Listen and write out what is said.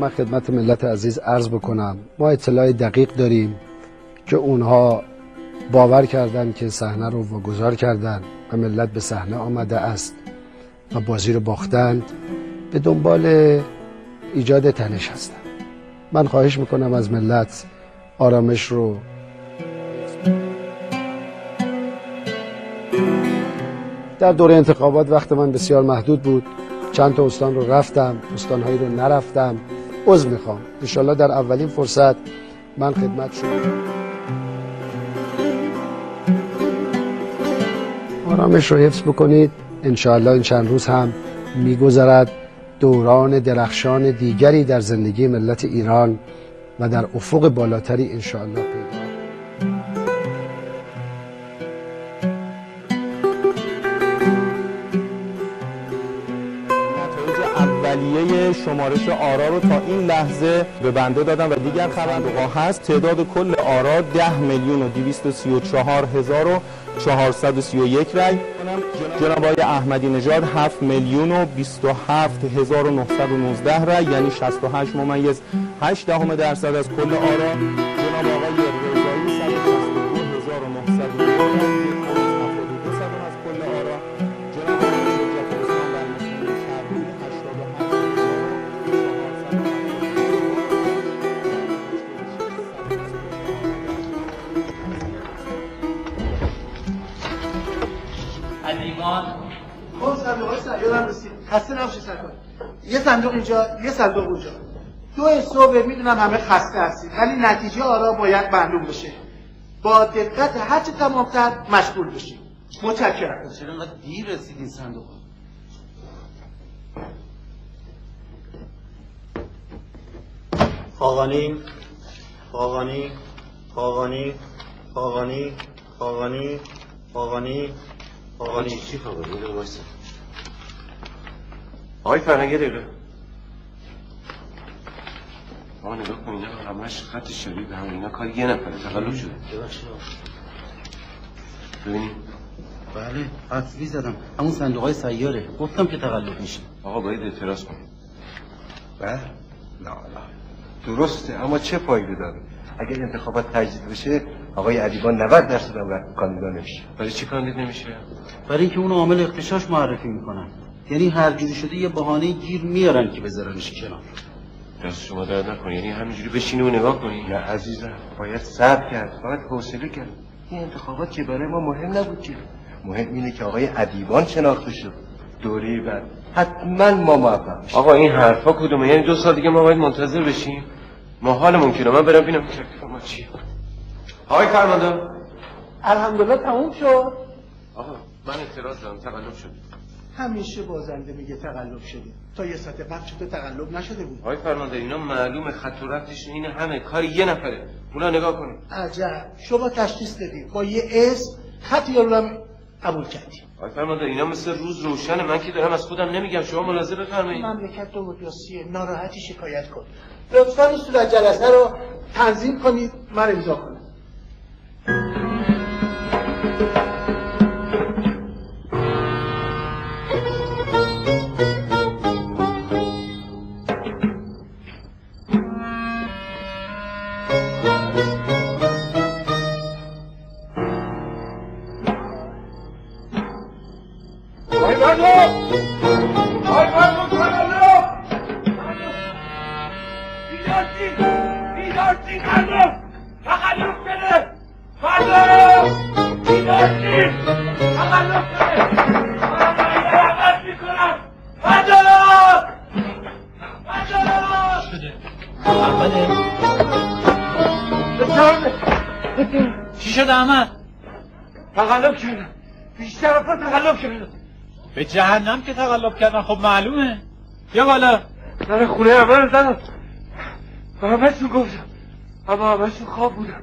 من خدمت ملت عزیز عرض بکنم ما اطلاع دقیق داریم که اونها باور کردن که صحنه رو واگذار کردن و ملت به صحنه آمده است و بازی رو باختند، به دنبال ایجاد تنش هستند. من خواهش میکنم از ملت آرامش رو در دوره انتخابات وقت من بسیار محدود بود، چند تا استان رو رفتم، استانهایی رو نرفتم. عذر میخوام. انشالله در اولین فرصت من خدمت شما. آرامش رو حفظ بکنید. انشالله این چند روز هم میگذرد. دوران درخشان دیگری در زندگی ملت ایران و در افق بالاتری انشالله پیدا. اولیه شمارش آرا رو تا این لحظه به بنده دادم و دیگر خبرنگارها هست. تعداد کل آرا 10,234,431 رای. جناب آقای احمدی نژاد 7,027,919 رای، یعنی 68.8% از کل آرا. جناب آقای رضایی 162,909 رای، از کل آرا. جناب ادیبان خب صندوق‌های سیارم رسید. خسته نباشید سرکار. یه صندوق اینجا، یه صندوق اونجا. 2 صبح میدونم همه خسته هستید، ولی نتیجه آرا باید معلوم بشه. با دقت هرچه تمام‌تر مشغول بشید. متشکرم. چرا انقدر دیر رسید این صندوق؟ خاقانی خاقانی خاقانی خاقانی خاقانی خاقانی خاقانی چی خبره؟ میدونم وایسا آقای فرهنگی دقیقه آقا نگاه کن اینا همش خط شبیه به هم. اینا کار یه نفره تقلب شده. ببینیم. بله حرفی زدم همون صندوق های سیاره، گفتم که تقلب میشه. آقا باید اعتراض کنیم. بله نه درسته، اما چه فایده داره؟ اگر انتخابات تجدید بشه آقای ادیبان 90% هم کاندیدا نمیشه. برای چی کاندید نمیشه؟ برای اینکه اونو عامل اغتشاش معرفی میکنن. یعنی هر جوری شده یه بهانه گیر میارن که بذارنش کنار. دست شما درد نکن، یعنی همینجوری بشینی و نگاه کنی؟ نه عزیزم، باید صبر کرد، باید حوصله کرد. این انتخابات که برای ما مهم نبود که. مهم اینه که آقای ادیبان شناخته شد. دوره بعد حتما ما موفق میشیم. آقا این حرفا کدومه؟ یعنی 2 سال دیگه ما باید منتظر بشیم؟ ما حالمون که من برم ببینم تکلیف ما چیه. آقای فرمانده الحمدلله تموم شد. آقا من اعتراض دارم، تقلب شد. همیشه بازنده میگه تقلب شده. تا یه ساعت بعد چطور تقلب نشده بود؟ آقای فرمانده اینا معلومه خط و رفتش اینه، همه کار یه نفره. اونا نگاه کنید. عجب، شما تشخیص دادید با یه اسم خط یارو قبول کردی. آقای فرمانده اینا مثل روز روشنه، من که دارم از خودم نمیگم، شما ملاحظه بفرمایید. مملکت دموکراسیه، ناراحتی شکایت کن. لطفاً این صورت جلسه رو تنظیم کنید، من امضا کنم. چی شد احمد؟ تقلب کردن، بیشتر افراد تقلب کردن. به جهنم که تقلب کردن، خب معلومه. یا بالا در خونه اول زدم و همه‌شون گفتم، اما همه‌شون خواب بودن.